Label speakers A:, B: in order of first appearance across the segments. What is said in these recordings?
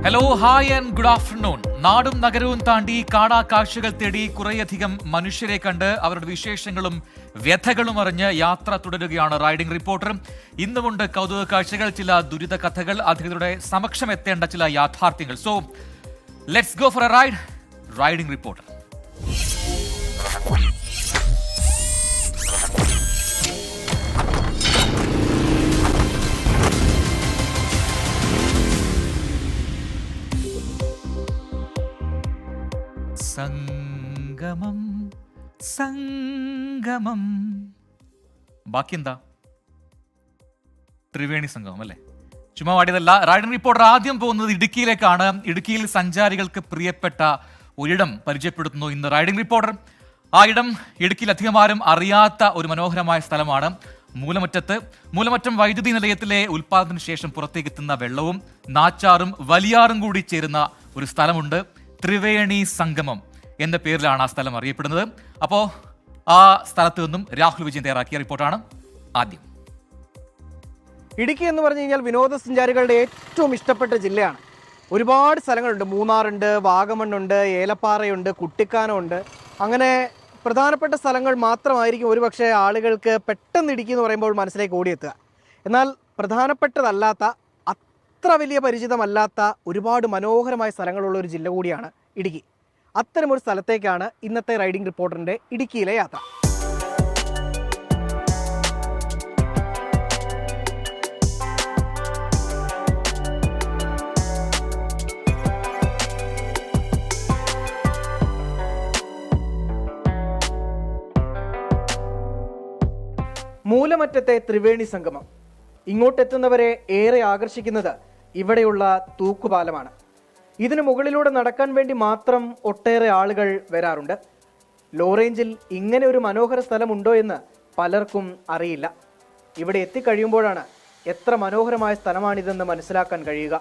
A: Hello, hi and good afternoon. നാടും നഗരവും താണ്ടി കാണാ കാഴ്ചകൾ തേടി കുറേയധികം മനുഷ്യരെ കണ്ട് അവരുടെ വിശേഷങ്ങളും വ്യഥകളും അറിഞ്ഞ് യാത്ര തുടരുകയാണ് റൈഡിംഗ് റിപ്പോർട്ടർ. ഇന്നുമുണ്ട് കൗതുക കാഴ്ചകൾ, ചില ദുരിത കഥകൾ, അധികൃതരുടെ സമക്ഷം എത്തേണ്ട ചില യാഥാർത്ഥ്യങ്ങൾ. So let's go for A ride. Riding reporter. സംഗമം സംഗമം, ബാക്കി എന്താ? ത്രിവേണി സംഗമം അല്ലേ? ചുമ്മാ പാടിയതല്ല. റൈഡിംഗ് റിപ്പോർട്ടർ ആദ്യം പോകുന്നത് ഇടുക്കിയിലേക്കാണ്. ഇടുക്കിയിൽ സഞ്ചാരികൾക്ക് പ്രിയപ്പെട്ട ഒരിടം പരിചയപ്പെടുത്തുന്നു ഇന്ന് റൈഡിംഗ് റിപ്പോർട്ടർ. ആ ഇടം ഇടുക്കിയിൽ അധികം ആരും അറിയാത്ത ഒരു മനോഹരമായ സ്ഥലമാണ് മൂലമറ്റം വൈദ്യുതി നിലയത്തിലെ ഉൽപാദനത്തിന് ശേഷം പുറത്തേക്ക് എത്തുന്ന വെള്ളവും നാച്ചാറും വലിയാറും കൂടി ചേരുന്ന ഒരു സ്ഥലമുണ്ട്. ത്രിവേണി സംഗമം എന്ന പേരിലാണ് ആ സ്ഥലം അറിയപ്പെടുന്നത്. അപ്പോൾ ആ സ്ഥലത്ത് നിന്നും രാഹുൽ വിജയൻ തയ്യാറാക്കിയ റിപ്പോർട്ടാണ് ആദ്യം.
B: ഇടുക്കി എന്ന് പറഞ്ഞു കഴിഞ്ഞാൽ വിനോദസഞ്ചാരികളുടെ ഏറ്റവും ഇഷ്ടപ്പെട്ട ജില്ലയാണ്. ഒരുപാട് സ്ഥലങ്ങളുണ്ട്. മൂന്നാറുണ്ട്, വാഗമണ്ണുണ്ട്, ഏലപ്പാറയുണ്ട്, കുട്ടിക്കാനമുണ്ട്. അങ്ങനെ പ്രധാനപ്പെട്ട സ്ഥലങ്ങൾ മാത്രമായിരിക്കും ഒരുപക്ഷെ ആളുകൾക്ക് പെട്ടെന്ന് ഇടുക്കി എന്ന് പറയുമ്പോൾ മനസ്സിലേക്ക് ഓടിയെത്തുക. എന്നാൽ പ്രധാനപ്പെട്ടതല്ലാത്ത, അത്ര വലിയ പരിചിതമല്ലാത്ത ഒരുപാട് മനോഹരമായ സ്ഥലങ്ങളുള്ള ഒരു ജില്ല കൂടിയാണ് ഇടുക്കി. അത്തരമൊരു സ്ഥലത്തേക്കാണ് ഇന്നത്തെ റൈഡിംഗ് റിപ്പോർട്ടറിൻ്റെ ഇടുക്കിയിലെ യാത്ര. മൂലമറ്റത്തെ ത്രിവേണി സംഗമം. ഇങ്ങോട്ടെത്തുന്നവരെ ഏറെ ആകർഷിക്കുന്നത് ഇവിടെയുള്ള തൂക്കുപാലമാണ്. ഇതിനു മുകളിലൂടെ നടക്കാൻ വേണ്ടി മാത്രം ഒട്ടേറെ ആളുകൾ വരാറുണ്ട്. ലോ റേഞ്ചിൽ ഇങ്ങനെ ഒരു മനോഹര സ്ഥലമുണ്ടോ എന്ന് പലർക്കും അറിയില്ല. ഇവിടെ എത്തിക്കഴിയുമ്പോഴാണ് എത്ര മനോഹരമായ സ്ഥലമാണിതെന്ന് മനസ്സിലാക്കാൻ കഴിയുക.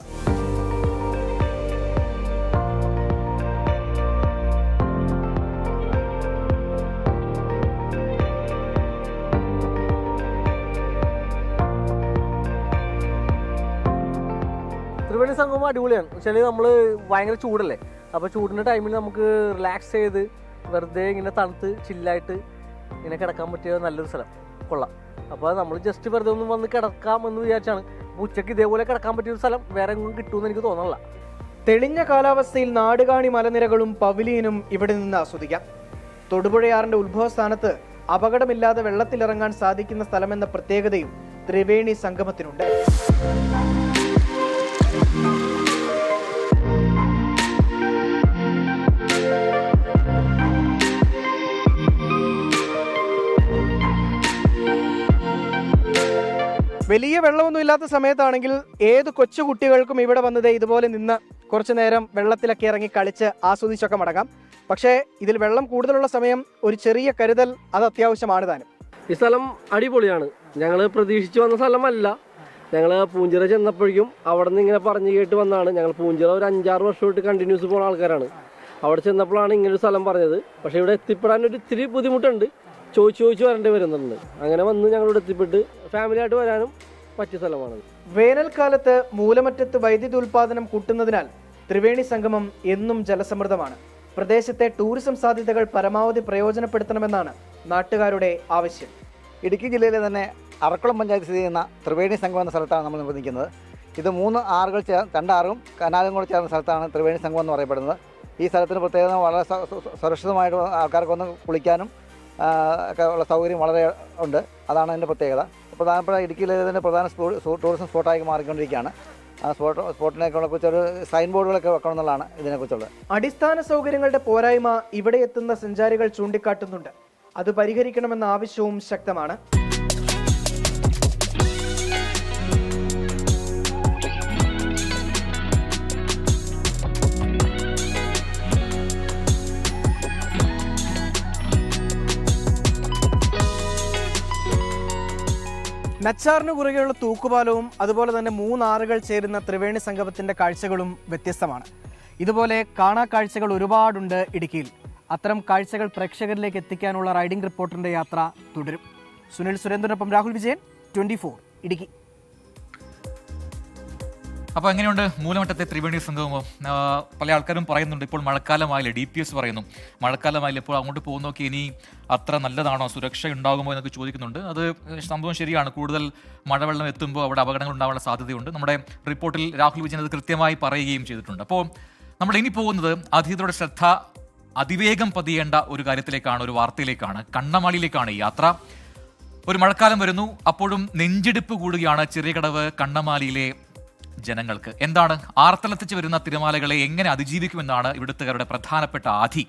C: ത്രിവേണി സംഗമം അടിപൊളിയാണ്. വെച്ചാൽ നമ്മൾ ഭയങ്കര ചൂടല്ലേ, അപ്പോൾ ചൂടിൻ്റെ ടൈമിൽ നമുക്ക് റിലാക്സ് ചെയ്ത് വെറുതെ ഇങ്ങനെ തണുത്ത് ചില്ലായിട്ട് ഇങ്ങനെ കിടക്കാൻ പറ്റിയ നല്ലൊരു സ്ഥലം, കൊള്ളാം. അപ്പോൾ നമ്മൾ ജസ്റ്റ് വെറുതെ ഒന്ന് വന്ന് കിടക്കാമെന്ന് വിചാരിച്ചാണ്. ഉച്ചയ്ക്ക് ഇതേപോലെ കിടക്കാൻ പറ്റിയൊരു സ്ഥലം വേറെ എങ്ങും കിട്ടുമെന്ന് എനിക്ക് തോന്നണില്ല.
B: തെളിഞ്ഞ കാലാവസ്ഥയിൽ നാടുകാണി മലനിരകളും പവിലിയനും ഇവിടെ നിന്ന് ആസ്വദിക്കാം. തൊടുപുഴയാറിന്റെ ഉത്ഭവസ്ഥാനത്ത് അപകടമില്ലാതെ വെള്ളത്തിലിറങ്ങാൻ സാധിക്കുന്ന സ്ഥലമെന്ന പ്രത്യേകതയും ത്രിവേണി സംഗമത്തിനുണ്ട്. വലിയ വെള്ളമൊന്നും ഇല്ലാത്ത സമയത്താണെങ്കിൽ ഏത് കൊച്ചു കുട്ടികൾക്കും ഇവിടെ വന്നത് ഇതുപോലെ നിന്ന് കുറച്ചു നേരം വെള്ളത്തിലൊക്കെ ഇറങ്ങി കളിച്ച് ആസ്വദിച്ചൊക്കെ മടങ്ങാം. പക്ഷേ ഇതിൽ വെള്ളം കൂടുതലുള്ള സമയം ഒരു ചെറിയ കരുതൽ അത് അത്യാവശ്യമാണ് താനും.
C: ഈ സ്ഥലം അടിപൊളിയാണ്. ഞങ്ങൾ പ്രതീക്ഷിച്ച് വന്ന സ്ഥലമല്ല. ഞങ്ങൾ പൂഞ്ചിറ ചെന്നപ്പോഴേക്കും അവിടെ നിന്ന് ഇങ്ങനെ പറഞ്ഞു കേട്ട് വന്നതാണ്. ഞങ്ങൾ പൂഞ്ചിറ ഒരു 5-6 വർഷമായിട്ട് കണ്ടിന്യൂസ് പോകുന്ന ആൾക്കാരാണ്. അവിടെ ചെന്നപ്പോഴാണ് ഇങ്ങനൊരു സ്ഥലം പറഞ്ഞത്. പക്ഷേ ഇവിടെ എത്തിപ്പെടാൻ ഒരു ഇത്തിരി ബുദ്ധിമുട്ടുണ്ട്. ചോദിച്ചു വരേണ്ടി വരുന്നുണ്ട്. അങ്ങനെ വന്ന് ഞങ്ങളിവിടെ എത്തിപ്പെട്ട് ഫാമിലിയായിട്ട് വരാനും പറ്റിയ സ്ഥലമാണ്.
B: വേനൽക്കാലത്ത് മൂലമറ്റത്ത് വൈദ്യുതി ഉൽപാദനം കൂട്ടുന്നതിനാൽ ത്രിവേണി സംഗമം എന്നും ജലസമൃദ്ധമാണ്. പ്രദേശത്തെ ടൂറിസം സാധ്യതകൾ പരമാവധി പ്രയോജനപ്പെടുത്തണമെന്നാണ് നാട്ടുകാരുടെ ആവശ്യം.
D: ഇടുക്കി ജില്ലയിലെ തന്നെ അറക്കുളം പഞ്ചായത്ത് സ്ഥിതി ചെയ്യുന്ന ത്രിവേണി സംഗമം എന്ന സ്ഥലത്താണ് നമ്മൾ നിൽക്കുന്നത്. ഇത് 3 ആറുകൾ 2 ആറും കനാലും കൂടെ ചേർന്ന സ്ഥലത്താണ് ത്രിവേണി സംഗമം എന്ന് പറയപ്പെടുന്നത്. ഈ സ്ഥലത്തിന് പ്രത്യേകത വളരെ സുരക്ഷിതമായിട്ട് ആൾക്കാർക്ക് വന്ന് കുളിക്കാനും ഒക്കെ ഉള്ള സൗകര്യം വളരെ ഉണ്ട്. അതാണ് അതിൻ്റെ പ്രത്യേകത. പ്രധാനപ്പെട്ട ഇടുക്കിയിലെ തന്നെ പ്രധാന ടൂറിസം സ്പോട്ടായി മാറിക്കൊണ്ടിരിക്കുകയാണ്. ആ സ്പോട്ടിനെക്കുറിച്ച് കുറിച്ചൊരു സൈൻ ബോർഡുകളൊക്കെ വെക്കണം എന്നുള്ളതാണ് ഇതിനെക്കുറിച്ചുള്ളത്.
B: അടിസ്ഥാന സൗകര്യങ്ങളുടെ പോരായ്മ ഇവിടെ എത്തുന്ന സഞ്ചാരികൾ ചൂണ്ടിക്കാട്ടുന്നുണ്ട്. അത് പരിഹരിക്കണമെന്ന ആവശ്യവും ശക്തമാണ്. നച്ചാറിന് കുറുകെയുള്ള തൂക്കുപാലവും അതുപോലെ തന്നെ 3 ആറുകൾ ചേരുന്ന ത്രിവേണി സംഗമത്തിന്റെ കാഴ്ചകളും വ്യത്യസ്തമാണ്. ഇതുപോലെ കാണാ കാഴ്ചകൾ ഒരുപാടുണ്ട് ഇടുക്കിയിൽ. അത്തരം കാഴ്ചകൾ പ്രേക്ഷകരിലേക്ക് എത്തിക്കാനുള്ള റൈഡിംഗ് റിപ്പോർട്ടറിന്റെ യാത്ര തുടരും. സുനിൽ സുരേന്ദ്രനൊപ്പം രാഹുൽ വിജയൻ, 24 ഇടുക്കി.
A: അപ്പോൾ എങ്ങനെയുണ്ട് മൂലമറ്റത്തെ ത്രിവേണി സംഗമമോ? പല ആൾക്കാരും പറയുന്നുണ്ട് ഇപ്പോൾ മഴക്കാലമായില്ലേ, DPS പറയുന്നു മഴക്കാലമായില്ലേ, ഇപ്പോൾ അങ്ങോട്ട് പോകുന്നതൊക്കെ ഇനി അത്ര നല്ലതാണോ, സുരക്ഷ ഉണ്ടാകുമോ എന്നൊക്കെ ചോദിക്കുന്നുണ്ട്. അത് സംഭവം ശരിയാണ്. കൂടുതൽ മഴവെള്ളം എത്തുമ്പോൾ അവിടെ അപകടങ്ങൾ ഉണ്ടാവാനുള്ള സാധ്യതയുണ്ട്. നമ്മുടെ റിപ്പോർട്ടിൽ രാഹുൽ വിജയൻ അത് കൃത്യമായി പറയുകയും ചെയ്തിട്ടുണ്ട്. അപ്പോൾ നമ്മൾ ഇനി പോകുന്നത് അധികൃതരുടെ ശ്രദ്ധ അതിവേഗം പതിയേണ്ട ഒരു കാര്യത്തിലേക്കാണ്, ഒരു വാർത്തയിലേക്കാണ്. കണ്ണമാലിയിലേക്കാണ് ഈ യാത്ര. ഒരു മഴക്കാലം വരുന്നു, അപ്പോഴും നെഞ്ചിടിപ്പ് കൂടുകയാണ് ചെറിയകടവ് കണ്ണമാലിയിലെ ജനങ്ങൾക്ക്. എന്താണ് ആർത്തലത്തിച്ച് വരുന്ന തിരമാലകളെ എങ്ങനെ അതിജീവിക്കുമെന്നാണ് ഇവിടുത്തുകാരുടെ പ്രധാനപ്പെട്ട ആധി.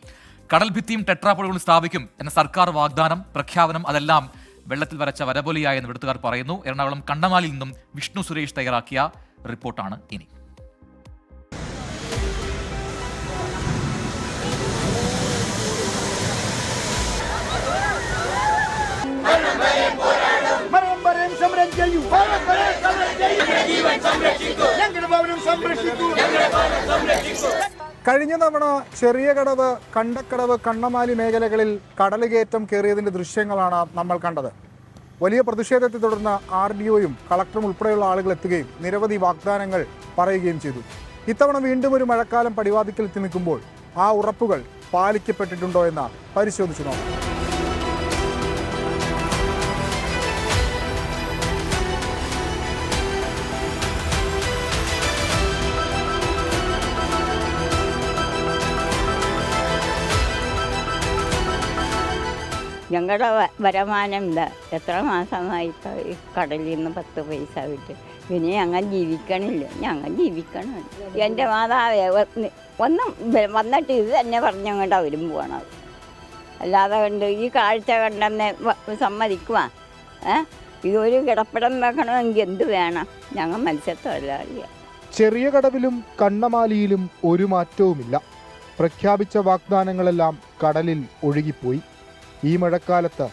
A: കടൽ ഭിത്തിയും ടെട്രാപോഡുകളും സ്ഥാപിക്കും എന്ന സർക്കാർ വാഗ്ദാനം, പ്രഖ്യാപനം, അതെല്ലാം വെള്ളത്തിൽ വരച്ച വരപൊലിയായെന്ന് ഇവിടുത്തുകാർ പറയുന്നു. എറണാകുളം കണ്ണമാലിയിൽ നിന്നും വിഷ്ണു സുരേഷ് തയ്യാറാക്കിയ റിപ്പോർട്ടാണ് ഇനി.
E: കഴിഞ്ഞ തവണ ചെറിയകടവ്, കണ്ടക്കടവ്, കണ്ണമാലി മേഖലകളിൽ കടലുകയറ്റം കയറിയതിന്റെ ദൃശ്യങ്ങളാണ് നമ്മൾ കണ്ടത്. വലിയ പ്രതിഷേധത്തെ തുടർന്ന് RDOയും കളക്ടറും ഉൾപ്പെടെയുള്ള ആളുകൾ എത്തുകയും നിരവധി വാഗ്ദാനങ്ങൾ പറയുകയും ചെയ്തു. ഇത്തവണ വീണ്ടും ഒരു മഴക്കാലം പടിവാതിക്കൽ എത്തി നിൽക്കുമ്പോൾ ആ ഉറപ്പുകൾ പാലിക്കപ്പെട്ടിട്ടുണ്ടോ എന്ന് പരിശോധിച്ചു നോക്കാം.
F: ഞങ്ങളുടെ വരുമാനം ഇല്ല. എത്ര മാസമായി ഈ കടലിൽ നിന്ന് 10 പൈസ വിട്ട്. പിന്നെ ഞങ്ങൾ ജീവിക്കണില്ല, ഞങ്ങൾ ജീവിക്കണം. എൻ്റെ മാതാവേ ഒന്നും വന്നിട്ട് ഇത് തന്നെ പറഞ്ഞങ്ങോട്ട് അവരും പോകണത്. അല്ലാതെ കണ്ട് ഈ കാഴ്ച കണ്ടെന്നെ സമ്മതിക്കുവാ. ഇതൊരു കിടപ്പിടം വെക്കണമെങ്കിൽ എന്ത് വേണം? ഞങ്ങൾ മത്സ്യത്തൊഴിലാളിയാണ്.
E: ചെറിയ കടവിലും കണ്ണമാലിയിലും ഒരു മാറ്റവുമില്ല. പ്രഖ്യാപിച്ച വാഗ്ദാനങ്ങളെല്ലാം കടലിൽ ഒഴുകിപ്പോയി. ഈ മഴക്കാലത്ത്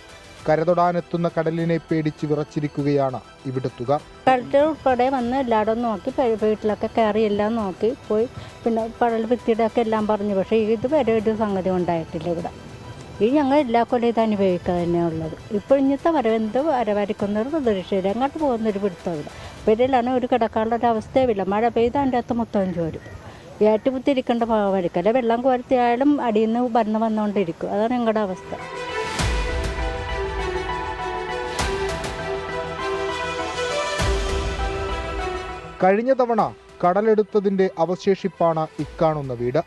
E: കരതൊടാനെത്തുന്ന കടലിനെ പേടിച്ച് വിറച്ചിരിക്കുകയാണ് ഇവിടുത്തുകാർ.
G: കളക്ടർ ഉൾപ്പെടെ വന്ന് എല്ലായിടും നോക്കി, വീട്ടിലൊക്കെ കയറി എല്ലാം നോക്കി പോയി. പിന്നെ കടൽ ഭിത്തിയുടെ ഒക്കെ എല്ലാം പറഞ്ഞു. പക്ഷേ ഇതുവരെ ഒരു സംഗതി ഉണ്ടായിട്ടില്ല ഇവിടെ. ഈ ഞങ്ങൾ എല്ലാ കൊല്ലം ഇത് അനുഭവിക്കുക തന്നെയുള്ളത്. ഇപ്പോൾ ഇന്നത്തെ വരവെന്ത് വരവരയ്ക്കുന്നൊരു പ്രതീക്ഷയില്ല. അങ്ങോട്ട് പോകുന്നൊരു പിടുത്തമില്ല. ഇവരിലാണ് ഒരു കിടക്കാനുള്ള ഒരു അവസ്ഥയുമില്ല. മഴ പെയ്ത് അതിൻ്റെ അകത്ത് മൊത്തം ചോരും. ഏറ്റുകുത്തിരിക്കേണ്ട ഭാഗമായിരിക്കും. വെള്ളം കോരത്തിയായാലും അടിയിൽ നിന്ന് വന്നുകൊണ്ടിരിക്കും. അതാണ് ഞങ്ങളുടെ അവസ്ഥ.
E: കഴിഞ്ഞ തവണ കടലെടുത്തതിന്റെ അവശേഷിപ്പാണ് ഇക്കാണുന്ന വീട്.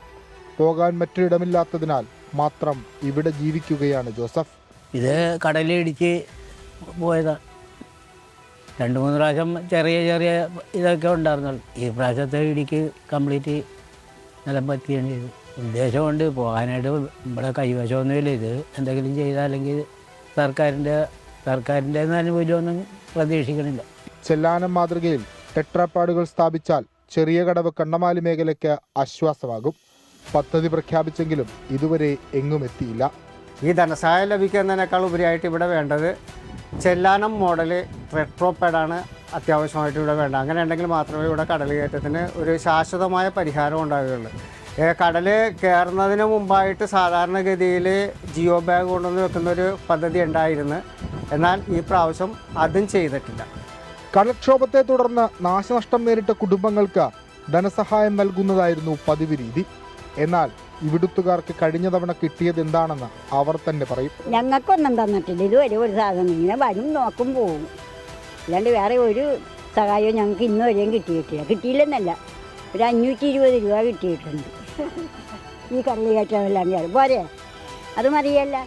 E: പോകാൻ മറ്റൊരിടമില്ലാത്തതിനാൽ മാത്രം ഇവിടെ ജീവിക്കുകയാണ് ജോസഫ്.
H: ഇത് കടലിടിച്ച് പോയതാണ്. 2-3 പ്രാവശ്യം ചെറിയ ചെറിയ ഇതൊക്കെ ഉണ്ടായിരുന്നുള്ളൂ. ഈ പ്രാവശ്യത്തെ ഇടിക്ക് കംപ്ലീറ്റ് നിലം പറ്റുകയാണ് ചെയ്തു. ഉദ്ദേശമുണ്ട് പോകാനായിട്ട്. ഇവിടെ കൈവശമൊന്നുമില്ല. ഇത് എന്തെങ്കിലും ചെയ്താലെങ്കിൽ സർക്കാരിൻ്റെ ആനുകൂല്യമൊന്നും പ്രതീക്ഷിക്കണില്ല.
E: ചെല്ലാനം മാതൃകയിൽ ടെട്രാപാഡുകൾ സ്ഥാപിച്ചാൽ ചെറിയ കടവ് കണ്ണമാലി മേഖലയ്ക്ക് ആശ്വാസമാകും. പദ്ധതി പ്രഖ്യാപിച്ചെങ്കിലും ഇതുവരെ എങ്ങും എത്തിയില്ല.
I: ഈ ധനസഹായം ലഭിക്കുന്നതിനേക്കാൾ ഉപരിയായിട്ട് ഇവിടെ വേണ്ടത് ചെല്ലാനം മോഡൽ ടെട്രാപാഡാണ് അത്യാവശ്യമായിട്ട് ഇവിടെ വേണ്ടത്. അങ്ങനെ ഉണ്ടെങ്കിൽ മാത്രമേ ഇവിടെ കടൽ കയറ്റത്തിന് ഒരു ശാശ്വതമായ പരിഹാരം ഉണ്ടാവുകയുള്ളൂ. കടൽ കയറുന്നതിന് മുമ്പായിട്ട് സാധാരണഗതിയിൽ ജിയോ ബാഗ് കൊണ്ടുവന്ന് വെക്കുന്നൊരു പദ്ധതി ഉണ്ടായിരുന്നു. എന്നാൽ ഈ പ്രാവശ്യം അതും ചെയ്തിട്ടില്ല.
E: കടൽക്ഷോഭത്തെ തുടർന്ന് നാശനഷ്ടം നേരിട്ട കുടുംബങ്ങൾക്ക് ധനസഹായം നൽകുന്നതായിരുന്നു പതിവ് രീതി. എന്നാൽ ഇവിടുത്തുകാർക്ക് കഴിഞ്ഞ തവണ കിട്ടിയത് എന്താണെന്ന് അവർ തന്നെ പറയും.
F: ഞങ്ങൾക്കൊന്നും തന്നിട്ടില്ല ഇതുവരെ ഒരു സാധനം. ഇങ്ങനെ വരും, നോക്കും, പോകും. അല്ലാണ്ട് വേറെ ഒരു സഹായവും ഞങ്ങൾക്ക് ഇന്ന് വരെയും കിട്ടിയില്ലെന്നല്ല. ഒരു 520 രൂപ കിട്ടിയിട്ടുണ്ട്. ഈ കടലിൽ കയറ്റമെല്ലാം കയറും പോരെ, അത് മതിയല്ല.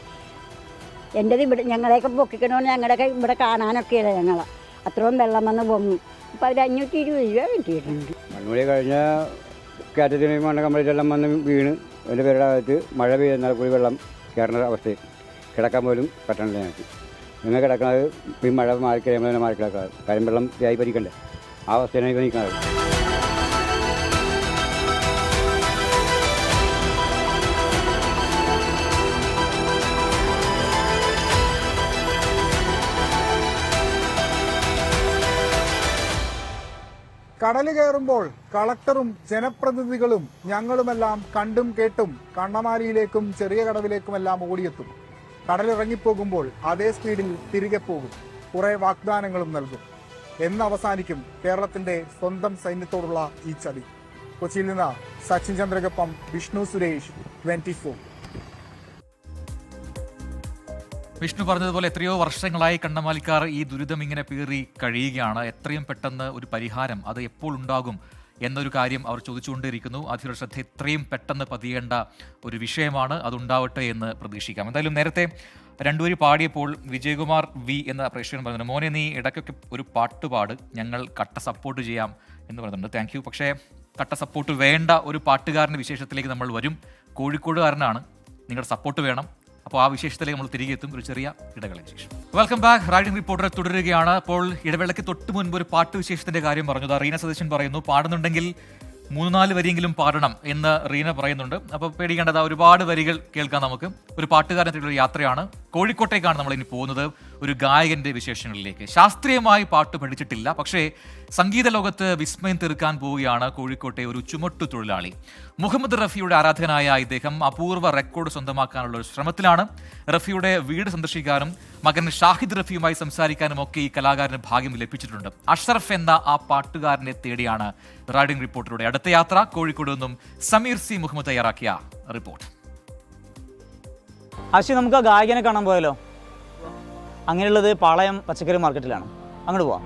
F: എൻ്റെത് ഇവിടെ ഞങ്ങളെയൊക്കെ പൊക്കിക്കണമെന്ന് ഞങ്ങളുടെയൊക്കെ ഇവിടെ കാണാനൊക്കെയല്ല. ഞങ്ങളെ അത്രയും വെള്ളം വന്ന് പൊങ്ങി. അപ്പോൾ ഒരു 520 രൂപ കിട്ടിയിട്ടുണ്ട്.
J: മണ്ണൂരി കഴിഞ്ഞ കയറ്റത്തിന് മണ്ണ കംപ്ലീറ്റ് എല്ലാം വന്ന് വീണ് അതിൻ്റെ പേരുടെ അകത്ത് മഴ പെയ്യുന്നാൽ കൂടി വെള്ളം കയറുന്ന അവസ്ഥയിൽ കിടക്കാൻ പോലും പറ്റണില്ല. ഞങ്ങൾക്ക് ഇങ്ങനെ കിടക്കുന്നത് ഈ മഴ മാറിക്കഴിയുമ്പോൾ തന്നെ മാറി കിടക്കാറ്. കാര്യം വെള്ളം ആയി പരിക്കണ്ടേ, ആ അവസ്ഥയാണ് ഇപ്പോൾ നിൽക്കുന്നത്.
E: കടൽ കയറുമ്പോൾ കളക്ടറും ജനപ്രതിനിധികളും ഞങ്ങളുമെല്ലാം കണ്ടും കേട്ടും കണ്ണമാലിയിലേക്കും ചെറിയ കടവിലേക്കുമെല്ലാം ഓടിയെത്തും. കടലിറങ്ങിപ്പോകുമ്പോൾ അതേ സ്പീഡിൽ തിരികെ പോകും. കുറേ വാഗ്ദാനങ്ങളും നൽകും. എന്ന് അവസാനിക്കും കേരളത്തിന്റെ സ്വന്തം സൈന്യത്തോടുള്ള ഈ ചതി? കൊച്ചിയിൽ നിന്ന് സച്ചിൻ ചന്ദ്രകൊപ്പം, വിഷ്ണു സുരേഷ്, 24.
A: വിഷ്ണു പറഞ്ഞതുപോലെ എത്രയോ വർഷങ്ങളായി കണ്ണമാലിക്കാർ ഈ ദുരിതം ഇങ്ങനെ പേറി കഴിയുകയാണ്. എത്രയും പെട്ടെന്ന് ഒരു പരിഹാരം അത് എപ്പോൾ ഉണ്ടാകും എന്നൊരു കാര്യം അവർ ചോദിച്ചുകൊണ്ടിരിക്കുന്നു. അധികൃതരുടെ ശ്രദ്ധ എത്രയും പെട്ടെന്ന് പതിയേണ്ട ഒരു വിഷയമാണ്, അതുണ്ടാവട്ടെ എന്ന് പ്രതീക്ഷിക്കാം. എന്തായാലും നേരത്തെ രണ്ടുപേര് പാടിയപ്പോൾ വിജയകുമാർ വി എന്ന പ്രേക്ഷകൻ പറഞ്ഞു, മോനെ നീ ഇടയ്ക്കൊക്കെ ഒരു പാട്ടുപാട്, ഞങ്ങൾ കട്ട സപ്പോർട്ട് ചെയ്യാം എന്ന് പറയുന്നുണ്ട്. Thank you. പക്ഷേ കട്ട സപ്പോർട്ട് വേണ്ട ഒരു പാട്ടുകാരൻ്റെ വിശേഷത്തിലേക്ക് നമ്മൾ വരും. കോഴിക്കോടുകാരനാണ്, നിങ്ങളുടെ സപ്പോർട്ട് വേണം. അപ്പോൾ ആ വിശേഷത്തിലേക്ക് നമ്മൾ തിരികെ എത്തും ഒരു ചെറിയ ഇടവേളയ്ക്ക് ശേഷം. Welcome back. റൈഡിംഗ് റിപ്പോർട്ടർ തുടരുകയാണ്. അപ്പോൾ ഇടവേളയ്ക്ക് തൊട്ട് മുൻപ് ഒരു പാട്ട് വിശേഷത്തിന്റെ കാര്യം പറഞ്ഞു. റീന സതീശൻ പറയുന്നു, പാടുന്നുണ്ടെങ്കിൽ 3-4 വരിയെങ്കിലും പാടണം എന്ന് റീന പറയുന്നുണ്ട്. അപ്പോൾ പേടിക്കേണ്ടത് ഒരുപാട് വരികൾ കേൾക്കാം നമുക്ക്. ഒരു പാട്ടുകാരനുള്ള യാത്രയാണ്. കോഴിക്കോട്ടേക്കാണ് നമ്മൾ ഇനി പോകുന്നത്, ഒരു ഗായകന്റെ വിശേഷങ്ങളിലേക്ക്. ശാസ്ത്രീയമായി പാട്ട് പഠിച്ചിട്ടില്ല, പക്ഷേ സംഗീത ലോകത്ത് വിസ്മയം തീർക്കാൻ പോവുകയാണ് കോഴിക്കോട്ടെ ഒരു ചുമട്ടു തൊഴിലാളി. മുഹമ്മദ് റഫിയുടെ ആരാധകനായ ഇദ്ദേഹം അപൂർവ റെക്കോർഡ് സ്വന്തമാക്കാനുള്ള ഒരു ശ്രമത്തിലാണ്. റഫിയുടെ വീട് സന്ദർശിക്കാനും മകൻ ഷാഹിദ് റഫിയുമായി സംസാരിക്കാനും ഒക്കെ ഈ കലാകാരന് ഭാഗ്യം ലഭിച്ചിട്ടുണ്ട്. അഷ്റഫ് എന്ന ആ പാട്ടുകാരനെ തേടിയാണ് റൈഡിംഗ് റിപ്പോർട്ടറുടെ അടുത്ത യാത്ര. കോഴിക്കോട് നിന്നും സമീർ സി മുഹമ്മദ് തയ്യാറാക്കിയ റിപ്പോർട്ട്.
K: ആശി, നമുക്ക് ആ ഗായകനെ കാണാൻ പോയാലോ? അങ്ങനെയുള്ളത് പാളയം പച്ചക്കറി മാർക്കറ്റിലാണ്. അങ്ങോട്ട് പോവാം.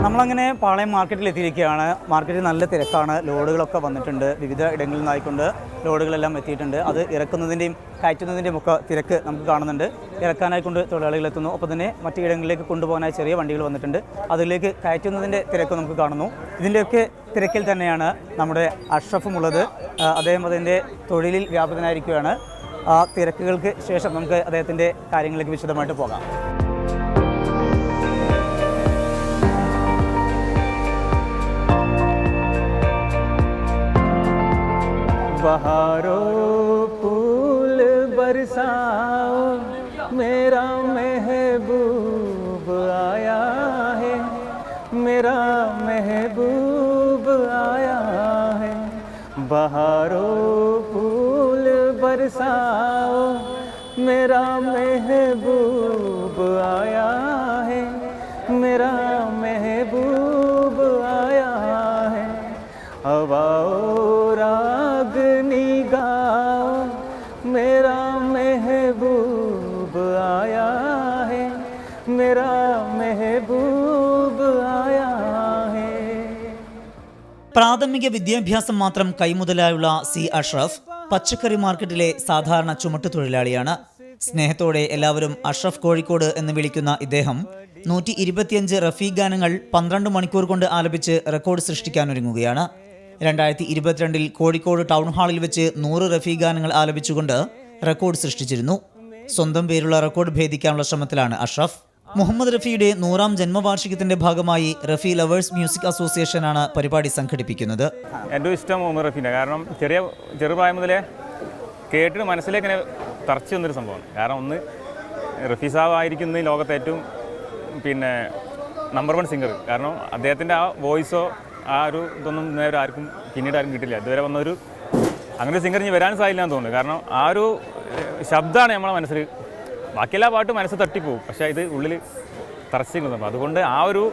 K: നമ്മളങ്ങനെ പാളയം മാർക്കറ്റിൽ എത്തിയിരിക്കുകയാണ്. മാർക്കറ്റിൽ നല്ല തിരക്കാണ്, ലോഡുകളൊക്കെ വന്നിട്ടുണ്ട്. വിവിധ ഇടങ്ങളിൽ നിന്നായിക്കൊണ്ട് ലോഡുകളെല്ലാം എത്തിയിട്ടുണ്ട്. അത് ഇറക്കുന്നതിൻ്റെയും കയറ്റുന്നതിൻ്റെയും ഒക്കെ തിരക്ക് നമുക്ക് കാണുന്നുണ്ട്. ഇറക്കാനായിക്കൊണ്ട് തൊഴിലാളികൾ എത്തുന്നു. ഒപ്പം തന്നെ മറ്റു ഇടങ്ങളിലേക്ക് കൊണ്ടുപോകാനായി ചെറിയ വണ്ടികൾ വന്നിട്ടുണ്ട്. അതിലേക്ക് കയറ്റുന്നതിൻ്റെ തിരക്ക് നമുക്ക് കാണുന്നു. ഇതിൻ്റെയൊക്കെ തിരക്കിൽ തന്നെയാണ് നമ്മുടെ അഷ്റഫും ഉള്ളത്. അദ്ദേഹം അതിൻ്റെ തൊഴിലിൽ വ്യാപൃതനായിരിക്കുകയാണ്. ആ തിരക്കുകൾക്ക് ശേഷം നമുക്ക് അദ്ദേഹത്തിൻ്റെ കാര്യങ്ങളിലേക്ക് വിശദമായിട്ട് പോകാം.
L: बहारो फूल बरसाओ, मेरा महबूब आया है, मेरा महबूब आया है. बहारो फूल बरसाओ, मेरा महबूब आया है, मेरा महबूब आया है. हवाओ रागनी गाओ, मेरा महबूब आया है, मेरा महबूब आया है.
K: പ്രാഥമിക വിദ്യാഭ്യാസം മാത്രം കൈമുതലായുള്ള സി അഷ്റഫ് പച്ചക്കറി മാർക്കറ്റിലെ സാധാരണ ചുമട്ടുതൊഴിലാളിയാണ്. സ്നേഹത്തോടെ എല്ലാവരും അഷ്റഫ് കോഴിക്കോട് എന്ന് വിളിക്കുന്ന ഇദ്ദേഹം 125 റഫീ ഗാനങ്ങൾ 12 മണിക്കൂർ കൊണ്ട് ആലപിച്ച് റെക്കോർഡ് സൃഷ്ടിക്കാനൊരുങ്ങുകയാണ്. 2022 കോഴിക്കോട് ടൗൺ ഹാളിൽ വെച്ച് 100 റഫീ ഗാനങ്ങൾ ആലപിച്ചുകൊണ്ട് റെക്കോർഡ് സൃഷ്ടിച്ചിരുന്നു. സ്വന്തം പേരുള്ള റെക്കോർഡ് ഭേദിക്കാനുള്ള ശ്രമത്തിലാണ് അഷ്റഫ്. മുഹമ്മദ് റഫിയുടെ 100ാം ജന്മവാർഷികത്തിന്റെ ഭാഗമായി റഫി ലവേഴ്സ് മ്യൂസിക് അസോസിയേഷനാണ് പരിപാടി സംഘടിപ്പിക്കുന്നത്.
M: എൻ്റെ ഇഷ്ടം മുഹമ്മദ് റഫീനെ, കാരണം ചെറുപ്രായം മുതലേ കേട്ടിട്ട് മനസ്സിലേക്ക് ഇങ്ങനെ തറച്ചു വന്നൊരു സംഭവമാണ്. കാരണം ഒന്ന്, റഫി സാബ് ആയിരിക്കുന്ന ലോകത്തെ ഏറ്റവും നമ്പർ 1 സിംഗർ. കാരണം അദ്ദേഹത്തിൻ്റെ ആ വോയിസോ ആ ഒരു ഇതൊന്നും നേരെ ആർക്കും പിന്നീട് ആരും കിട്ടില്ല. ഇതുവരെ വന്നൊരു അങ്ങനെ ഒരു സിംഗർ ഇനി വരാൻ സാധില്ല എന്ന് തോന്നുന്നു. കാരണം ആ ഒരു ശബ്ദമാണ് നമ്മളെ മനസ്സിൽ, ബാക്കിയെല്ലാ പാട്ടും മനസ്സ് തട്ടിപ്പോവും, പക്ഷേ ഇത് ഉള്ളിൽ തറച്ചിരിക്കുന്നത്. അതുകൊണ്ട് ആ ഒരു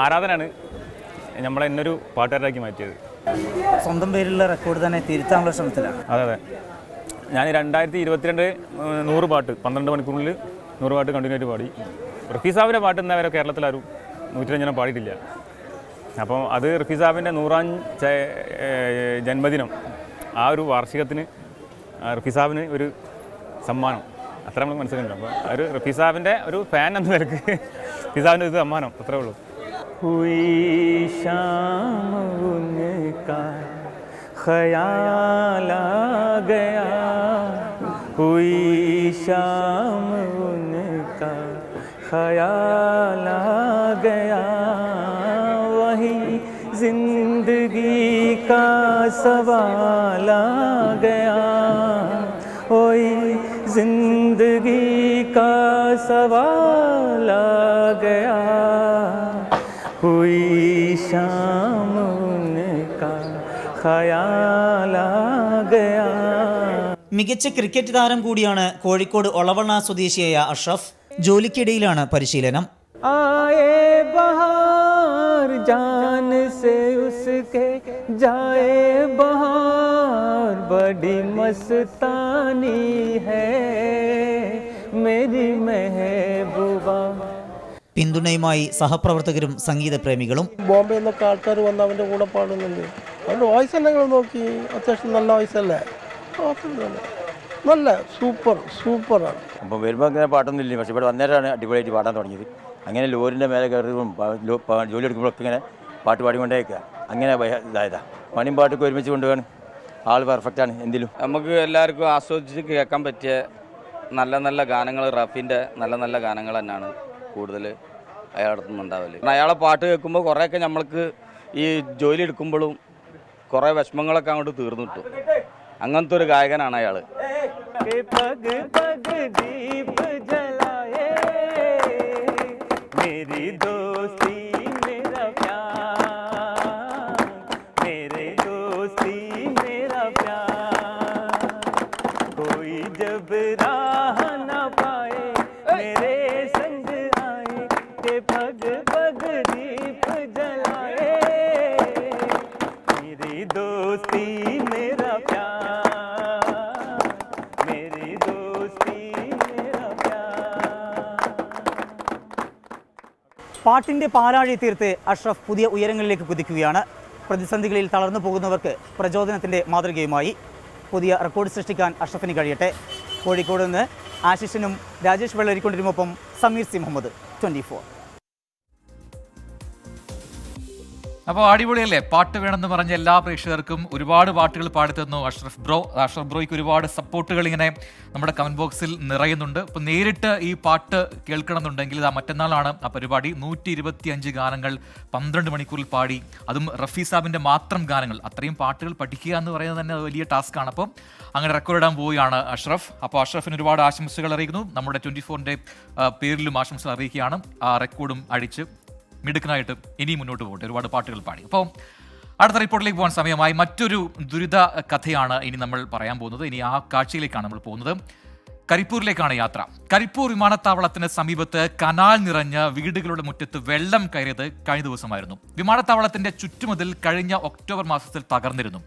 M: ആരാധനയാണ് നമ്മളെ ഇന്നൊരു പാട്ടുകാരാക്കി മാറ്റിയത്.
K: സ്വന്തം പേരിലുള്ള റെക്കോർഡ് തന്നെ തിരുത്താനുള്ള ശ്രമത്തിലാണ്.
M: അതെ. ഞാൻ 2022 100 പാട്ട് 12 മണിക്കൂറിൽ 100 പാട്ട് കണ്ടിന്യൂ ആയിട്ട് പാടി. റഫീ സാബിൻ്റെ പാട്ട് ഇന്നേ വരെ കേരളത്തിലാരും 105 പാടിയിട്ടില്ല. അപ്പോൾ അത് റഫീ സാബിൻ്റെ 100ാം ജന്മദിനം, ആ ഒരു വാർഷികത്തിന് റഫീ സാബിന് ഒരു സമ്മാനം, അത്ര നമ്മൾ മനസ്സിലുണ്ട്. അപ്പോൾ ഒരു റഫീ സാബിൻ്റെ ഒരു ഫാൻ എന്ന നിലക്ക് റഫീ സാബിൻ്റെ ഇത് സമ്മാനം, അത്രേ ഉള്ളൂ.
L: ख्याल आ गया, हुई शाम उनका ख्याल आ गया, वही जिंदगी का सवाल आ गया, वही जिंदगी का सवाल आ गया हुई शाम उनका ख्याल आ गया.
K: മികച്ച ക്രിക്കറ്റ് താരം കൂടിയാണ് കോഴിക്കോട് ഒളവണ്ണ സ്വദേശിയായ അഷ്റഫ്. ജോലിക്കിടയിലാണ് പരിശീലനം.
L: आए बहार जान से उसके जाए बहार बड़ी मस्तानी है मेरी महबूबा.
K: പിന്തുണയുമായി സഹപ്രവർത്തകരും സംഗീത പ്രേമികളും.
C: ബോംബെ നിന്നൊക്കെ ആൾക്കാർ വന്ന് അവൻ്റെ കൂടെ പാടുന്നുണ്ട്. അവൻ്റെ വോയിസ് എല്ലാം നിങ്ങൾ നോക്കി, അത്യാവശ്യം നല്ല വോയിസ് അല്ലേ, നല്ല സൂപ്പറാണ്.
J: അപ്പോൾ വരുമ്പോൾ അങ്ങനെ പാട്ടൊന്നും ഇല്ല, പക്ഷേ ഇവിടെ വന്നേരമാണ് അടിപൊളിയായിട്ട് പാടാൻ തുടങ്ങിയത്. അങ്ങനെ ലോറിൻ്റെ മേലെ കയറും ജോലി എടുക്കുമ്പോഴൊക്കെ ഇങ്ങനെ പാട്ട് പാടിക്കൊണ്ടേക്കുക, അങ്ങനെ ഇതായതാ. പണിയും പാട്ടൊക്കെ ഒരുമിച്ച് കൊണ്ടുപോകാൻ ആൾ പെർഫെക്റ്റാണ്. എന്തിലും
N: നമുക്ക് എല്ലാവർക്കും ആസ്വദിച്ച് കേൾക്കാൻ പറ്റിയ നല്ല നല്ല ഗാനങ്ങൾ, റഫീൻ്റെ നല്ല നല്ല ഗാനങ്ങൾ തന്നെയാണ് കൂടുതൽ അയാളുടെ നിന്നുണ്ടാവല്. അയാളെ പാട്ട് കേൾക്കുമ്പോൾ കുറേയൊക്കെ നമ്മൾക്ക് ഈ ജോലി എടുക്കുമ്പോഴും കുറേ വിഷമങ്ങളൊക്കെ അങ്ങോട്ട് തീർന്നു കിട്ടും. അങ്ങനത്തെ ഒരു ഗായകനാണ് അയാൾ.
K: പാട്ടിൻ്റെ പാലാഴി തീർത്ത് അഷ്റഫ് പുതിയ ഉയരങ്ങളിലേക്ക് കുതിക്കുകയാണ്. പ്രതിസന്ധികളിൽ തളർന്നു പോകുന്നവർക്ക് പ്രചോദനത്തിൻ്റെ മാതൃകയുമായി പുതിയ റെക്കോർഡ് സൃഷ്ടിക്കാൻ അഷ്റഫിന് കഴിയട്ടെ. കോഴിക്കോട് നിന്ന് ആശിഷിനും രാജേഷ് വെള്ളരിക്കൊണ്ടിരുമൊപ്പം സമീർ സി മുഹമ്മദ്, 24.
A: അപ്പോൾ അടിപൊളിയല്ലേ? പാട്ട് വേണമെന്ന് പറഞ്ഞ എല്ലാ പ്രേക്ഷകർക്കും ഒരുപാട് പാട്ടുകൾ പാടിത്തന്നു അഷ്റഫ് ബ്രോ. അഷ്റഫ് ബ്രോയ്ക്ക് ഒരുപാട് സപ്പോർട്ടുകൾ ഇങ്ങനെ നമ്മുടെ കമൻറ്റ് ബോക്സിൽ നിറയുന്നുണ്ട്. അപ്പോൾ നേരിട്ട് ഈ പാട്ട് കേൾക്കണമെന്നുണ്ടെങ്കിൽ ഇതാ മറ്റന്നാളാണ് ആ പരിപാടി. 125 ഗാനങ്ങൾ 12 മണിക്കൂറിൽ പാടി, അതും റഫീ സാബിൻ്റെ മാത്രം ഗാനങ്ങൾ. അത്രയും പാട്ടുകൾ പഠിക്കുക എന്ന് പറയുന്നത് തന്നെ വലിയ ടാസ്ക്കാണ്. അപ്പോൾ അങ്ങനെ റെക്കോർഡ് ഇടാൻ പോവുകയാണ് അഷ്റഫ്. അപ്പോൾ അഷ്റഫിന് ഒരുപാട് ആശംസകൾ അറിയിക്കുന്നു. നമ്മുടെ 24-ൻ്റെ പേരിലും ആശംസകൾ അറിയിക്കുകയാണ്. ആ റെക്കോർഡും അടിച്ച് മിടുക്കനായിട്ട് ഇനിയും മുന്നോട്ട് പോകട്ടെ. ഒരുപാട് പാട്ടുകൾ പാടി. അപ്പോൾ അടുത്ത റിപ്പോർട്ടിലേക്ക് പോകാൻ സമയമായി. മറ്റൊരു ദുരിത കഥയാണ് ഇനി നമ്മൾ പറയാൻ പോകുന്നത്. ഇനി ആ കാഴ്ചയിലേക്കാണ് നമ്മൾ പോകുന്നത്. കരിപ്പൂരിലേക്കാണ് യാത്ര. കരിപ്പൂർ വിമാനത്താവളത്തിന് സമീപത്ത് കനാൽ നിറഞ്ഞ് വീടുകളുടെ മുറ്റത്ത് വെള്ളം കയറിയത് കഴിഞ്ഞ ദിവസമായിരുന്നു. വിമാനത്താവളത്തിന്റെ ചുറ്റുമതിൽ കഴിഞ്ഞ ഒക്ടോബർ മാസത്തിൽ തകർന്നിരുന്നു.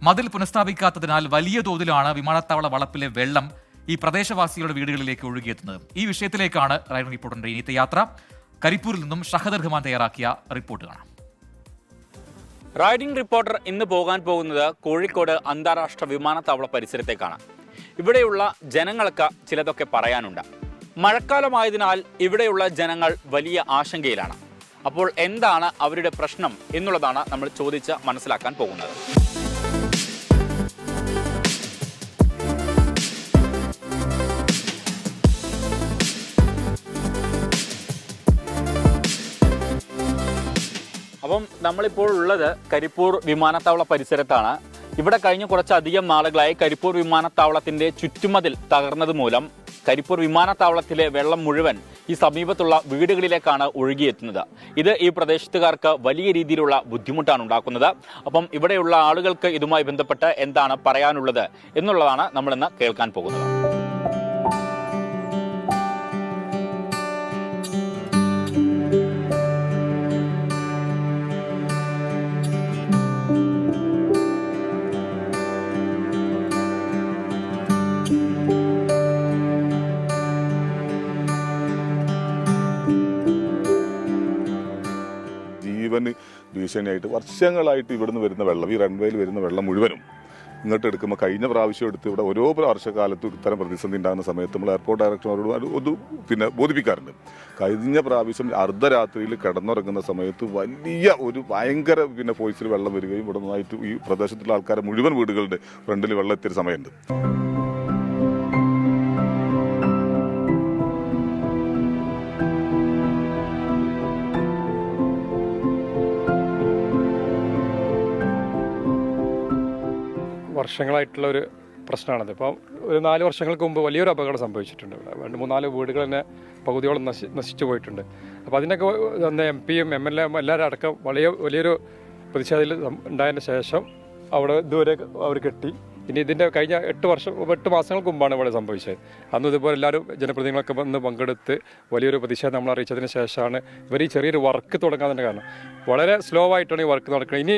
A: മതിൽ പുനഃസ്ഥാപിക്കാത്തതിനാൽ വലിയ തോതിലാണ് വിമാനത്താവള വളപ്പിലെ വെള്ളം ഈ പ്രദേശവാസികളുടെ വീടുകളിലേക്ക് ഒഴുകിയെത്തുന്നത്. ഈ വിഷയത്തിലേക്കാണ് റൈഡിംഗ് റിപ്പോർട്ടറിന്റെ ഇന്നത്തെ യാത്ര. കരിപ്പൂരിൽ നിന്നും ഷഹദർ റഹ്മാൻ തയ്യാറാക്കിയ റിപ്പോർട്ട് കാണാം.
O: റൈഡിംഗ് റിപ്പോർട്ടർ ഇന്ന് പോകാൻ പോകുന്നത് കോഴിക്കോട് അന്താരാഷ്ട്ര വിമാനത്താവള പരിസരത്തേക്കാണ്. ഇവിടെയുള്ള ജനങ്ങൾക്ക് ചിലതൊക്കെ പറയാനുണ്ട്. മഴക്കാലമായതിനാൽ ഇവിടെയുള്ള ജനങ്ങൾ വലിയ ആശങ്കയിലാണ്. അപ്പോൾ എന്താണ് അവരുടെ പ്രശ്നം എന്നുള്ളതാണ് നമ്മൾ ചോദിച്ച് മനസ്സിലാക്കാൻ പോകുന്നത്. അപ്പം നമ്മളിപ്പോൾ ഉള്ളത് കരിപ്പൂർ വിമാനത്താവള പരിസരത്താണ്. ഇവിടെ കഴിഞ്ഞ കുറച്ചധികം നാളുകളായി കരിപ്പൂർ വിമാനത്താവളത്തിൻ്റെ ചുറ്റുമതിൽ തകർന്നത് മൂലം കരിപ്പൂർ വിമാനത്താവളത്തിലെ വെള്ളം മുഴുവൻ ഈ സമീപത്തുള്ള വീടുകളിലേക്കാണ് ഒഴുകിയെത്തുന്നത്. ഇത് ഈ പ്രദേശത്തുകാർക്ക് വലിയ രീതിയിലുള്ള ബുദ്ധിമുട്ടാണ് ഉണ്ടാക്കുന്നത്. അപ്പം ഇവിടെയുള്ള ആളുകൾക്ക് ഇതുമായി ബന്ധപ്പെട്ട് എന്താണ് പറയാനുള്ളത് എന്നുള്ളതാണ് നമ്മളിന്ന് കേൾക്കാൻ പോകുന്നത്.
P: ജീവന് ഭീഷണിയായിട്ട് വർഷങ്ങളായിട്ട് ഇവിടുന്ന് വരുന്ന വെള്ളം, ഈ റൺവേയിൽ വരുന്ന വെള്ളം മുഴുവനും ഇങ്ങോട്ട് എടുക്കുമ്പോൾ കഴിഞ്ഞ പ്രാവശ്യം എടുത്ത് ഇവിടെ ഓരോ വർഷക്കാലത്തും ഇത്തരം പ്രതിസന്ധി ഉണ്ടാകുന്ന സമയത്ത് നമ്മൾ എയർപോർട്ട് ഡയറക്ടറോട് ഒന്ന് ബോധിപ്പിക്കാറുണ്ട്. കഴിഞ്ഞ പ്രാവശ്യം അർദ്ധരാത്രിയിൽ കിടന്നുറങ്ങുന്ന സമയത്ത് വലിയ ഒരു ഭയങ്കര ഫോഴ്സിൽ വെള്ളം വരികയും ഇവിടെ നിന്നായിട്ട് ഈ പ്രദേശത്തുള്ള ആൾക്കാരെ മുഴുവൻ വീടുകളുടെ ഫ്രണ്ടിൽ വെള്ളം എത്തിയൊരു സമയമുണ്ട്.
Q: വർഷങ്ങളായിട്ടുള്ള ഒരു പ്രശ്നമാണത്. ഇപ്പോൾ ഒരു 4 വർഷങ്ങൾക്ക് മുമ്പ് വലിയൊരു അപകടം സംഭവിച്ചിട്ടുണ്ട്. ഇവിടെ 2-3-4 വീടുകൾ തന്നെ പകുതിയോളം നശിച്ചു പോയിട്ടുണ്ട്. അപ്പോൾ അതിനൊക്കെ അന്ന് MP-യും MLA എല്ലാവരും അടക്കം വലിയൊരു പ്രതിഷേധത്തിൽ ഉണ്ടായതിന് ശേഷം അവിടെ ഇതുവരെ അവർ കെട്ടി. ഇനി ഇതിൻ്റെ കഴിഞ്ഞ 8 മാസങ്ങൾക്ക് മുമ്പാണ് ഇവിടെ സംഭവിച്ചത്. അന്ന് ഇതുപോലെ എല്ലാവരും ജനപ്രതിനിധികളൊക്കെ വന്ന് പങ്കെടുത്ത് വലിയൊരു പ്രതിഷേധം നമ്മൾ അറിയിച്ചതിന് ശേഷമാണ് ഇവർ ഈ ചെറിയൊരു വർക്ക് തുടങ്ങാൻ തന്നെ കാരണം. വളരെ സ്ലോ ആയിട്ടാണ് ഈ വർക്ക് നടക്കുന്നത്. ഇനി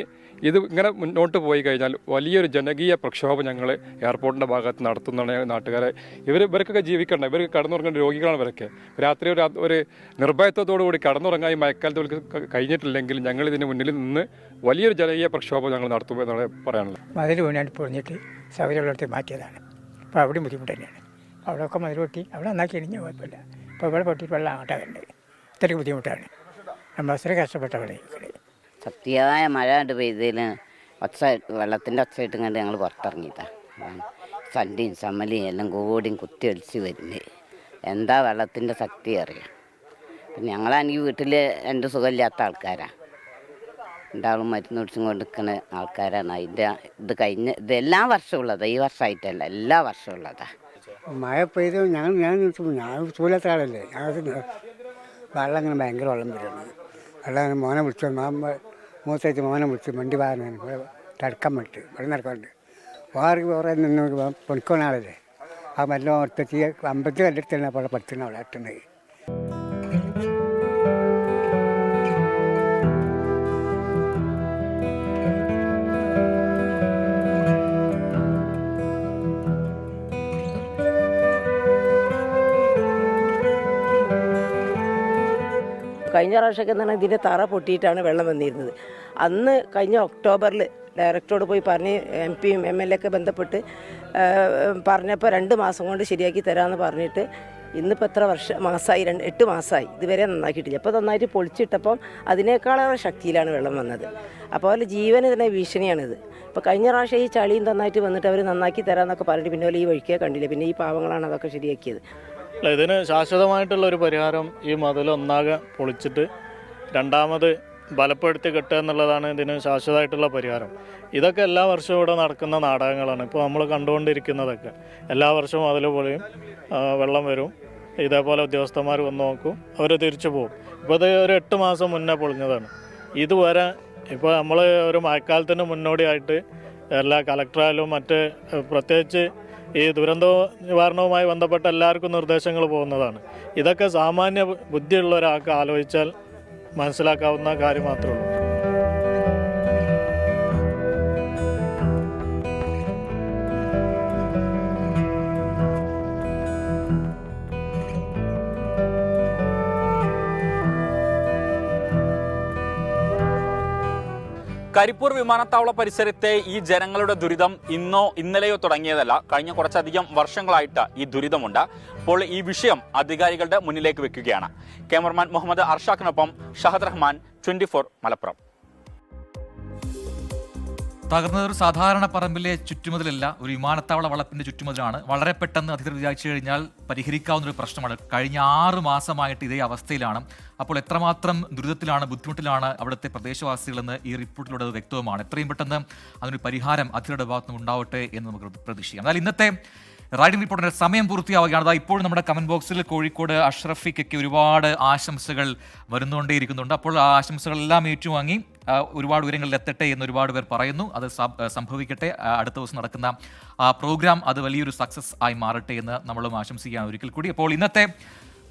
Q: ഇത് ഇങ്ങനെ മുന്നോട്ട് പോയി കഴിഞ്ഞാൽ വലിയൊരു ജനകീയ പ്രക്ഷോഭം ഞങ്ങൾ എയർപോർട്ടിൻ്റെ ഭാഗത്ത് നടത്തുന്നതാണ് നാട്ടുകാരെ. ഇവർക്കൊക്കെ ജീവിക്കണ്ട, ഇവർ കടന്നുറങ്ങേണ്ട രോഗികളാണ്. ഇവരൊക്കെ രാത്രി ഒരു നിർഭയത്വത്തോടു കൂടി കടന്നുറങ്ങാൻ ഈ മഴക്കാലത്ത് ഇവർക്ക് കഴിഞ്ഞിട്ടില്ലെങ്കിൽ ഞങ്ങൾ ഇതിന് മുന്നിൽ നിന്ന് വലിയൊരു ജനകീയ പ്രക്ഷോഭം ഞങ്ങൾ നടത്തുമെന്നാണ് പറയാനുള്ളത്.
R: മതിൽ വീണാണ്ട് പൊളിഞ്ഞിട്ട് സൗകര്യമുള്ളിടത്ത് മാറ്റിയതാണ്. അപ്പോൾ അവിടെയും ബുദ്ധിമുട്ട് തന്നെയാണ്. അവിടെയൊക്കെ മതിൽ പൊട്ടി, അവിടെ നന്നാക്കി കഴിഞ്ഞാൽ കുഴപ്പമില്ല. ഇപ്പോൾ ഇവിടെ പൊട്ടിയിട്ട് വെള്ളം അങ്ങോട്ടാണ് വരുന്നത്. ഇത്രയ്ക്ക് ബുദ്ധിമുട്ടാണ്. നമ്മൾ അത്ര കഷ്ടപ്പെട്ടവിടെ.
S: ശക്തിയായ മഴ കണ്ട് പെയ്തതിൽ വെള്ളത്തിൻ്റെ ഒച്ചയിട്ട് കണ്ട് ഞങ്ങൾ പുറത്തിറങ്ങിയിട്ടാണ്. സണ്ടിയും ചമ്മലിയും എല്ലാം കൂടിയും കുത്തി ഒലിച്ച് വരുന്നത്. എന്താ വെള്ളത്തിൻ്റെ ശക്തി അറിയാം. പിന്നെ ഞങ്ങളാണെങ്കിൽ വീട്ടിൽ 2 സുഖമില്ലാത്ത ആൾക്കാരാണ്. രണ്ടാളും മരുന്ന് കുടിച്ചും കൊണ്ട് നിൽക്കുന്ന ആൾക്കാരാണ്. ഇത് ഇത് എല്ലാ വർഷവും ഉള്ളതാണ്, ഈ വർഷമായിട്ടല്ല, എല്ലാ വർഷവും ഉള്ളതാണ്.
R: മഴ പെയ്ത് ഞാൻ സൂലത്ത ആളല്ലേ, ഞങ്ങൾക്ക് വെള്ളം അങ്ങനെ ഭയങ്കര വെള്ളം വരുന്നത്. വെള്ളം മോനെ വിളിച്ചു, മൂത്തേച്ച് മോനെ വിളിച്ച് വണ്ടി വാഹനം തടക്കം വിട്ട് ഇവിടെ നടക്കാറുണ്ട്. വേറെ നിന്ന് പൊണിക്കുന്ന ആളല്ലേ, ആ മല്ല ഒറ്റത്തി 50 കല്ലെടുത്തന്നെ അവിടെ പഠിക്കുന്ന അവിടെ എത്തുന്നത്.
T: കഴിഞ്ഞ പ്രാവശ്യമൊക്കെ എന്ന് പറഞ്ഞാൽ ഇതിൻ്റെ തറ പൊട്ടിയിട്ടാണ് വെള്ളം വന്നിരുന്നത്. അന്ന് കഴിഞ്ഞ ഒക്ടോബറിൽ ഡയറക്ടറോട് പോയി പറഞ്ഞ് MP-യും MLA ഒക്കെ ബന്ധപ്പെട്ട് പറഞ്ഞപ്പോൾ 2 മാസം കൊണ്ട് ശരിയാക്കി തരാമെന്ന് പറഞ്ഞിട്ട് ഇന്നിപ്പോൾ എത്ര മാസമായി, 8 മാസമായി ഇതുവരെ നന്നാക്കിയിട്ടില്ല. അപ്പോൾ നന്നായിട്ട് പൊളിച്ചിട്ടപ്പം അതിനേക്കാളേറെ ശക്തിയിലാണ് വെള്ളം വന്നത്. അപ്പോൾ അതിൽ ജീവന് തന്നെ ഭീഷണിയാണിത്. ഇപ്പോൾ കഴിഞ്ഞ പ്രാവശ്യം ഈ ചളിയും നന്നായിട്ട് വന്നിട്ട് അവർ നന്നാക്കി തരാമെന്നൊക്കെ പറഞ്ഞിട്ട് പിന്നെ ഈ വഴിക്കേ കണ്ടില്ല. പിന്നെ ഈ പാവങ്ങളാണ് അതൊക്കെ ശരിയാക്കിയത്.
U: അല്ല, ഇതിന് ശാശ്വതമായിട്ടുള്ള ഒരു പരിഹാരം ഈ മതിൽ ഒന്നാകെ പൊളിച്ചിട്ട് രണ്ടാമത് ബലപ്പെടുത്തി കെട്ടുക എന്നുള്ളതാണ് ഇതിന് ശാശ്വതമായിട്ടുള്ള പരിഹാരം. ഇതൊക്കെ എല്ലാ വർഷവും ഇവിടെ നടക്കുന്ന നാടകങ്ങളാണ്. ഇപ്പോൾ നമ്മൾ കണ്ടുകൊണ്ടിരിക്കുന്നതൊക്കെ എല്ലാ വർഷവും മതിൽ പൊളിയും, വെള്ളം വരും, ഇതേപോലെ ഉദ്യോഗസ്ഥന്മാർ വന്ന് നോക്കും, അവർ തിരിച്ചു പോകും. ഇപ്പോൾ ഇത് ഒരു 8 മാസം മുന്നേ പൊളിഞ്ഞതാണ്. ഇതുവരെ ഇപ്പോൾ നമ്മൾ ഒരു മഴക്കാലത്തിന് മുന്നോടിയായിട്ട് എല്ലാ കളക്ടറായാലും മറ്റ് പ്രത്യേകിച്ച് ഈ ദുരന്ത നിവാരണവുമായി ബന്ധപ്പെട്ട എല്ലാവർക്കും നിർദ്ദേശങ്ങൾ പോകുന്നതാണ്. ഇതൊക്കെ സാമാന്യ ബുദ്ധിയുള്ള ഒരാൾക്ക് ആലോചിച്ചാൽ മനസ്സിലാക്കാവുന്ന കാര്യം മാത്രമേ ഉള്ളൂ.
O: കരിപ്പൂർ വിമാനത്താവള പരിസരത്തെ ഈ ജനങ്ങളുടെ ദുരിതം ഇന്നലെയോ തുടങ്ങിയതല്ല. കഴിഞ്ഞ കുറച്ചധികം വർഷങ്ങളായിട്ട് ഈ ദുരിതമുണ്ട്. അപ്പോൾ ഈ വിഷയം അധികാരികളുടെ മുന്നിലേക്ക് വെക്കുകയാണ്. ക്യാമറമാൻ മുഹമ്മദ് അർഷാഖിനൊപ്പം ഷഹദ് റഹ്മാൻ, 24 മലപ്പുറം.
A: തകർന്നത് ഒരു സാധാരണ പറമ്പിലെ ചുറ്റുമതിലല്ല, ഒരു വിമാനത്താവള വളപ്പിന്റെ ചുറ്റുമതിലാണ്. വളരെ പെട്ടെന്ന് അധികൃതർ വിചാരിച്ചു കഴിഞ്ഞാൽ പരിഹരിക്കാവുന്ന ഒരു പ്രശ്നമാണ്. കഴിഞ്ഞ 6 മാസമായിട്ട് ഇതേ അവസ്ഥയിലാണ്. അപ്പോൾ എത്രമാത്രം ദുരിതത്തിലാണ്, ബുദ്ധിമുട്ടിലാണ് അവിടുത്തെ പ്രദേശവാസികളെന്ന് ഈ റിപ്പോർട്ടിലൂടെ അത് വ്യക്തവുമാണ്. എത്രയും പെട്ടെന്ന് അതിനൊരു പരിഹാരം അധികൃതരുടെ ഭാഗത്തുനിന്ന് ഉണ്ടാവട്ടെ എന്ന് നമുക്ക് പ്രതീക്ഷിക്കാം. എന്നാൽ ഇന്നത്തെ റൈഡിംഗ് റിപ്പോർട്ടിന്റെ സമയം പൂർത്തിയാവുകയാണ്. അതാ ഇപ്പോൾ നമ്മുടെ കമന്റ് ബോക്സിൽ കോഴിക്കോട് അഷ്റഫിക്കൊക്കെ ഒരുപാട് ആശംസകൾ വരുന്നുകൊണ്ടേയിരിക്കുന്നുണ്ട്. അപ്പോൾ ആ ആശംസകളെല്ലാം ഏറ്റുവാങ്ങി ഒരുപാട് ഉയരങ്ങളിൽ എത്തട്ടെ എന്ന് ഒരുപാട് പേർ പറയുന്നു. അത് സംഭവിക്കട്ടെ. അടുത്ത ദിവസം നടക്കുന്ന പ്രോഗ്രാം അത് വലിയൊരു സക്സസ് ആയി മാറട്ടെ എന്ന് നമ്മളും ആശംസിക്കുകയാണ് ഒരിക്കൽ കൂടി. അപ്പോൾ ഇന്നത്തെ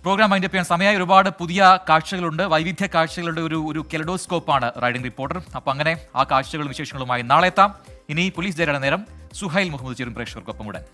A: പ്രോഗ്രാം വൈൻഡപ്പ് ചെയ്യാൻ സമയമായി. ഒരുപാട് പുതിയ കാഴ്ചകളുണ്ട്, വൈവിധ്യ കാഴ്ചകളുടെ ഒരു കെലഡോസ്കോപ്പാണ് റൈഡിംഗ് റിപ്പോർട്ടർ. അപ്പോൾ അങ്ങനെ ആ കാഴ്ചകളും വിശേഷങ്ങളുമായി നാളെ എത്താം. ഇനി പോലീസ് ജയയുടെ നേരം. സുഹൈൽ മുഹമ്മദ് ചേരും പ്രേക്ഷകർക്കൊപ്പം ഉടൻ.